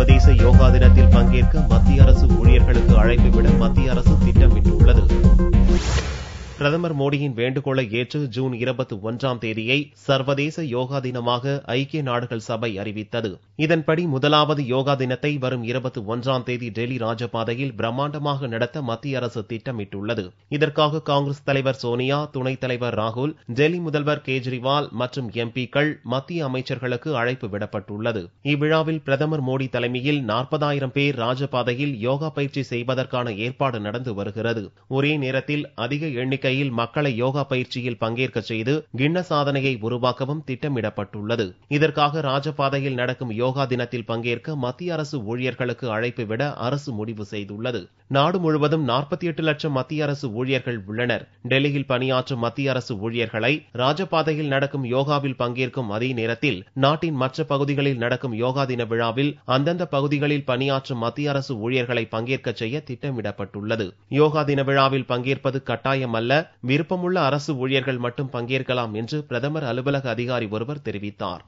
சர்வதேச யோகா தினத்தில் பங்கேற்க மத்திய அரசு ஊழியர்களுக்கு அழைப்பு விட மத்திய அரசு திட்டமிட்டுள்ளது. பிரதமர் மோடியின் வேண்டுகோளை ஏற்று ஜூன் 21ஆம் தேதியை சர்வதேச யோகா தினமாக ஐக்கிய நாடுகள் சபை அறிவித்தது. இதன்படி முதலாவது யோகா தினத்தை வரும் 21ஆம் தேதி டெல்லி ராஜபாதையில் பிரம்மாண்டமாக நடத்த மத்திய அரசு திட்டமிட்டுள்ளது. இதற்காக காங்கிரஸ் தலைவர் சோனியா, துணைத் தலைவர் ராகுல், டெல்லி முதல்வர் கேஜ்ரிவால் மற்றும் எம்பிக்கள், மத்திய அமைச்சர்களுக்கு அழைப்பு விடப்பட்டுள்ளது. இவ்விழாவில் பிரதமர் மோடி தலைமையில் 40,000 பேர் ராஜபாதையில் யோகா பயிற்சி செய்வதற்கான ஏற்பாடு நடந்து வருகிறது. ஒரே நேரத்தில் அதிக எண்ணிக்கை மக்களை யோகா பயிற்சியில் பங்கேற்க செய்து கின்னஸ் சாதனையை உருவாக்கவும் திட்டமிடப்பட்டுள்ளது. இதற்காக ராஜபாதையில் நடக்கும் யோகா தினத்தில் பங்கேற்க மத்திய அரசு ஊழியர்களுக்கு அழைப்பு விட அரசு முடிவு செய்துள்ளது. நாடு முழுவதும் 48 லட்சம் மத்திய அரசு ஊழியர்கள் உள்ளனர். டெல்லியில் பணியாற்றும் மத்திய அரசு ஊழியர்களை ராஜபாதையில் நடக்கும் யோகாவில் பங்கேற்கும் அதே நேரத்தில் நாட்டின் மற்ற பகுதிகளில் நடக்கும் யோகா தின விழாவில் அந்தந்த பகுதிகளில் பணியாற்றும் மத்திய அரசு ஊழியர்களை பங்கேற்க செய்ய திட்டமிடப்பட்டுள்ளது. யோகா தின விழாவில் பங்கேற்பது கட்டாயம் அல்ல, விருப்பமுள்ள அரசு ஊழியர்கள் மட்டும் பங்கேற்கலாம் என்று பிரதமர் அலுவலக அதிகாரி ஒருவர் தெரிவித்தார்.